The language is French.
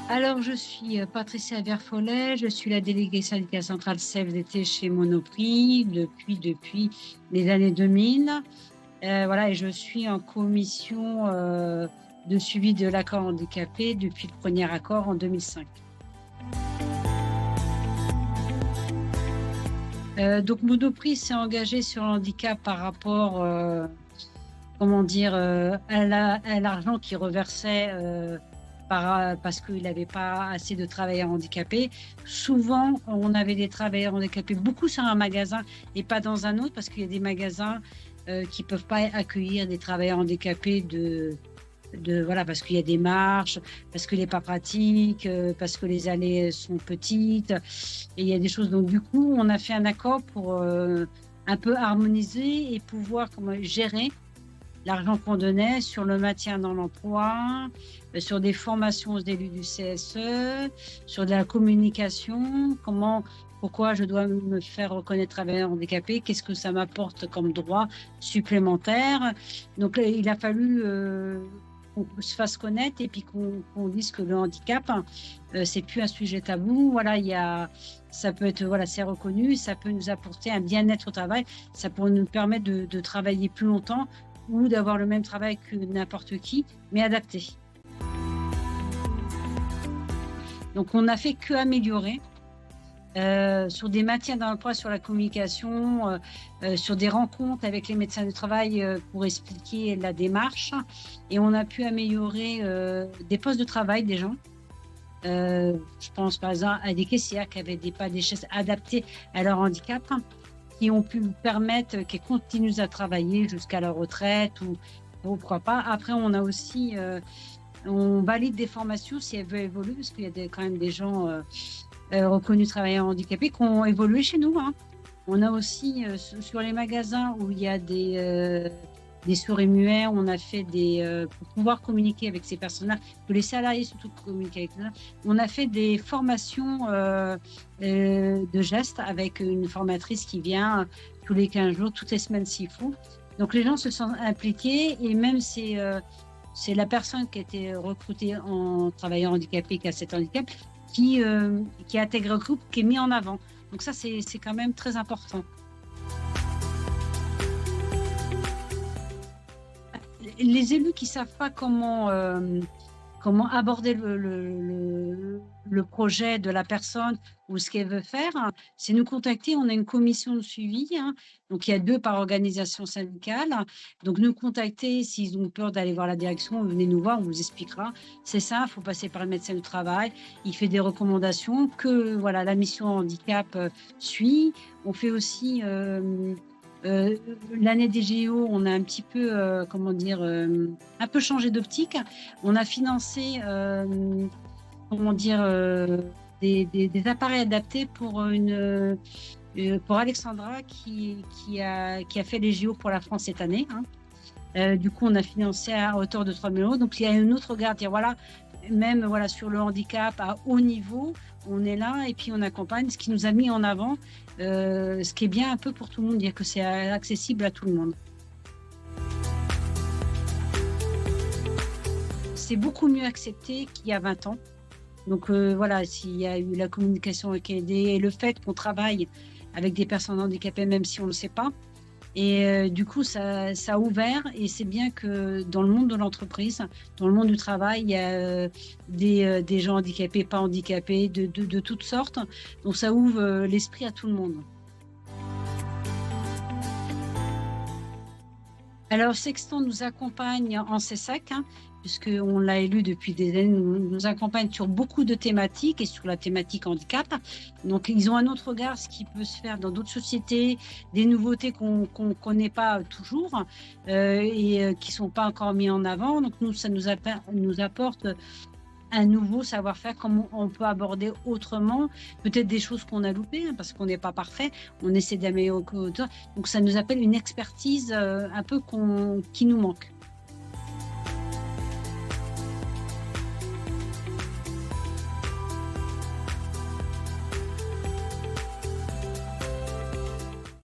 Alors, je suis Patricia Verfollet, je suis la déléguée syndicat central CFDT chez Monoprix depuis les années 2000. Voilà, et je suis en commission de suivi de l'accord handicapé depuis le premier accord en 2005. Donc, Monoprix s'est engagé sur le handicap par rapport, comment dire, à l'argent qu'il reversait parce qu'il n'avait pas assez de travailleurs handicapés. Souvent, on avait des travailleurs handicapés beaucoup sur un magasin et pas dans un autre, parce qu'il y a des magasins qui ne peuvent pas accueillir des travailleurs handicapés voilà, parce qu'il y a des marches, parce qu'il n'est pas pratique, parce que les allées sont petites, et il y a des choses. Donc, du coup, on a fait un accord pour un peu harmoniser et pouvoir gérer l'argent qu'on donnait sur le maintien dans l'emploi, sur des formations aux élus du CSE, sur de la communication, pourquoi je dois me faire reconnaître travailleur handicapé, qu'est-ce que ça m'apporte comme droit supplémentaire. Donc, il a fallu qu'on se fasse connaître et puis qu'on dise que le handicap, c'est plus un sujet tabou. Voilà, ça peut être, voilà, c'est reconnu, ça peut nous apporter un bien-être au travail, ça peut nous permettre de travailler plus longtemps ou d'avoir le même travail que n'importe qui, mais adapté. Donc, on n'a fait que améliorer sur des maintiens dans l'emploi, sur la communication, sur des rencontres avec les médecins du travail pour expliquer la démarche. Et on a pu améliorer des postes de travail des gens. Je pense par exemple à des caissières qui avaient des chaises adaptées à leur handicap, qui ont pu permettre qu'ils continuent à travailler jusqu'à leur retraite ou pourquoi pas. Après, on a aussi, on valide des formations si elles veulent évoluer, parce qu'il y a quand même des gens reconnus travailleurs handicapés qui ont évolué chez nous. On a aussi, sur les magasins où il y a des sourds et muets, on a fait pour pouvoir communiquer avec ces personnes-là, que les salariés surtout communiquent avec eux, on a fait des formations de gestes avec une formatrice qui vient tous les 15 jours, toutes les semaines s'il faut. Donc les gens se sentent impliqués, et même c'est la personne qui a été recrutée en travailleur handicapé, qui a cet handicap, qui intègre le groupe, qui est mis en avant. Donc ça, c'est quand même très important. Les élus qui ne savent pas comment aborder le projet de la personne ou ce qu'elle veut faire, c'est nous contacter. On a une commission de suivi, donc il y a 2 par organisation syndicale. Donc nous contacter s'ils ont peur d'aller voir la direction, venez nous voir, on vous expliquera. C'est ça, il faut passer par le médecin du travail. Il fait des recommandations que voilà, la mission handicap suit. On fait aussi l'année des JO, on a un petit peu, un peu changé d'optique. On a financé, des appareils adaptés pour Alexandra qui a fait les JO pour la France cette année. Du coup, on a financé à hauteur de 3 000 €. Donc, il y a un autre regard, dire voilà, même voilà, sur le handicap à haut niveau, on est là et puis on accompagne, ce qui nous a mis en avant, ce qui est bien un peu pour tout le monde, dire que c'est accessible à tout le monde. C'est beaucoup mieux accepté qu'il y a 20 ans. Donc voilà, s'il y a eu la communication avec AID et le fait qu'on travaille avec des personnes handicapées, même si on ne le sait pas. Et du coup, ça a ouvert, et c'est bien que dans le monde de l'entreprise, dans le monde du travail, il y a des gens handicapés, pas handicapés, de toutes sortes. Donc ça ouvre l'esprit à tout le monde. Alors, Sexton nous accompagne en CESAC, puisqu'on l'a élu depuis des années, nous accompagne sur beaucoup de thématiques et sur la thématique handicap. Donc, ils ont un autre regard, ce qui peut se faire dans d'autres sociétés, des nouveautés qu'on ne connaît pas toujours et qui ne sont pas encore mis en avant. Donc, nous, ça nous apporte un nouveau savoir-faire, comment on peut aborder autrement, peut-être des choses qu'on a loupées, parce qu'on n'est pas parfait, on essaie d'améliorer. Donc ça nous appelle une expertise un peu qui nous manque.